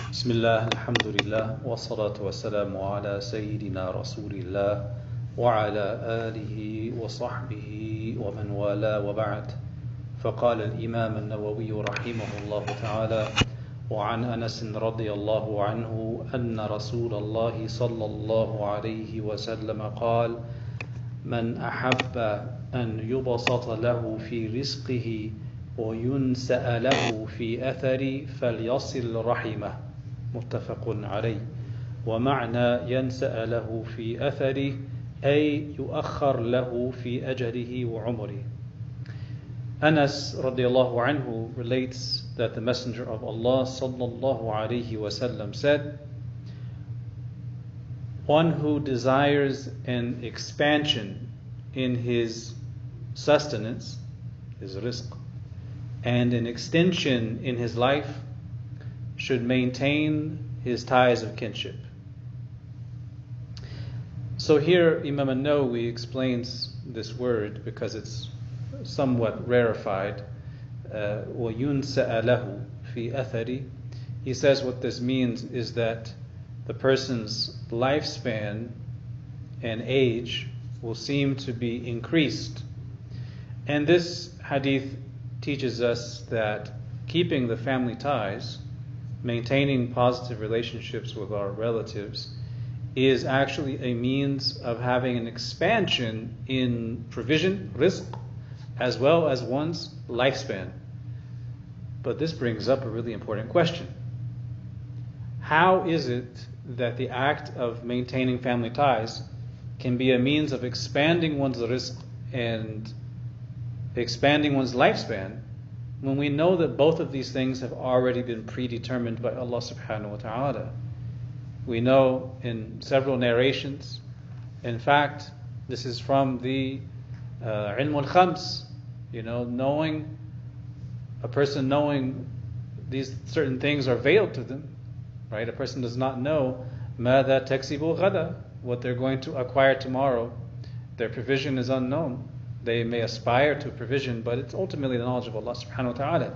بسم الله الحمد لله والصلاة والسلام على سيدنا رسول الله وعلى آله وصحبه ومن والاه وبعد. فقال الإمام النووي رحمه الله تعالى: وعن أنس رضي الله عنه أن رسول الله صلى الله عليه وسلم قال: من أحب أن يبسط له في رزقه وينسأ له في أثره فليصل رحمه. متفق عليه. ومعنى ينسأ له في أثره أي يؤخر له في أجله وعمره. Anas radiallahu anhu relates that the Messenger of Allah sallallahu alayhi wasallam said, one who desires an expansion in his sustenance, his rizq, and an extension in his life should maintain his ties of kinship. So here Imam Nawawi explains this word because it's somewhat rarefied. وَيُنْسَأَ لَهُ فِي أَثَرِ. He says what this means is that the person's lifespan and age will seem to be increased. And this hadith teaches us that keeping the family ties, maintaining positive relationships with our relatives, is actually a means of having an expansion in provision, rizq, as well as one's lifespan. But this brings up a really important question. How is it that the act of maintaining family ties can be a means of expanding one's rizq and expanding one's lifespan, when we know that both of these things have already been predetermined by Allah subhanahu wa ta'ala? We know in several narrations, in fact, this is from the ilm al-khams, knowing, a person knowing these certain things are veiled to them, right? A person does not know ماذا تكسب غدا, what they're going to acquire tomorrow. Their provision is unknown. They may aspire to provision, but it's ultimately the knowledge of Allah subhanahu wa ta'ala.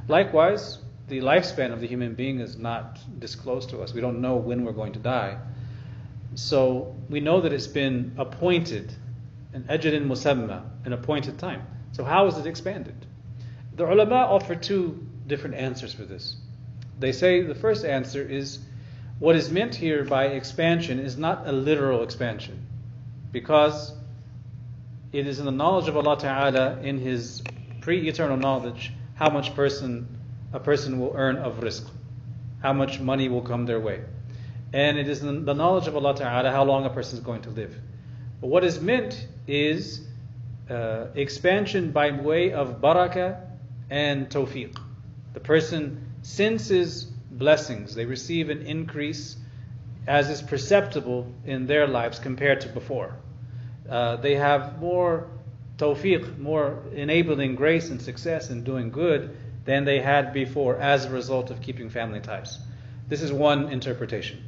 Likewise, the lifespan of the human being is not disclosed to us. We don't know when we're going to die. So we know that it's been appointed, an ajalin musamma, an appointed time. So how is it expanded? The ulama offer two different answers for this. They say the first answer is, what is meant here by expansion is not a literal expansion, because it is in the knowledge of Allah Ta'ala, in His pre-eternal knowledge, how much a person will earn of rizq, how much money will come their way. And it is in the knowledge of Allah Ta'ala how long a person is going to live. But what is meant is expansion by way of barakah and tawfiq. The person senses blessings, they receive an increase as is perceptible in their lives compared to before. They have more tawfiq, more enabling grace and success in doing good than they had before as a result of keeping family ties. This is one interpretation.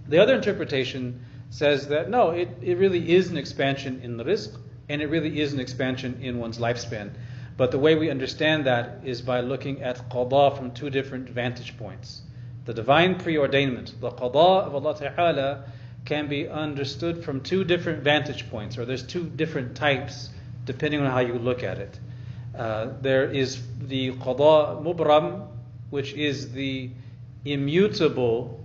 The other interpretation says that no, it really is an expansion in the rizq, and it really is an expansion in one's lifespan. But the way we understand that is by looking at qada from two different vantage points. The divine preordainment, the qada of Allah Ta'ala, can be understood from two different vantage points, or there's two different types depending on how you look at it. There is the qada mubram, which is the immutable,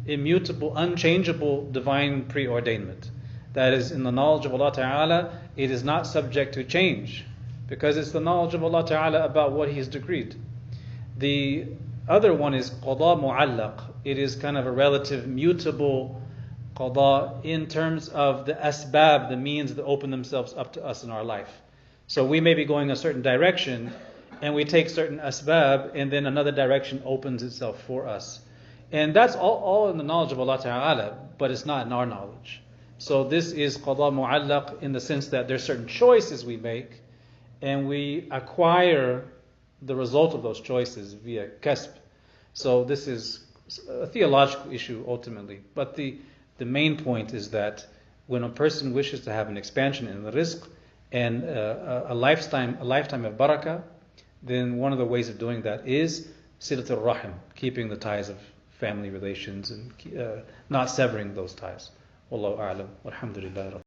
unchangeable divine preordainment. That is, in the knowledge of Allah Ta'ala, it is not subject to change, because it's the knowledge of Allah Ta'ala about what He has decreed. The other one is qada mu'allaq. It is kind of a relative, mutable qada in terms of the asbab, the means that open themselves up to us in our life. So we may be going a certain direction, and we take certain asbab, and then another direction opens itself for us. And that's all in the knowledge of Allah Ta'ala, but it's not in our knowledge. So this is qada mu'allaq in the sense that there's certain choices we make, and we acquire the result of those choices via kasb. So this is a theological issue ultimately. But the main point is that when a person wishes to have an expansion in the rizq and a lifetime of barakah, then one of the ways of doing that is Silat ar-Rahim, keeping the ties of family relations and not severing those ties. Wallahu a'lam. Walhamdulillah.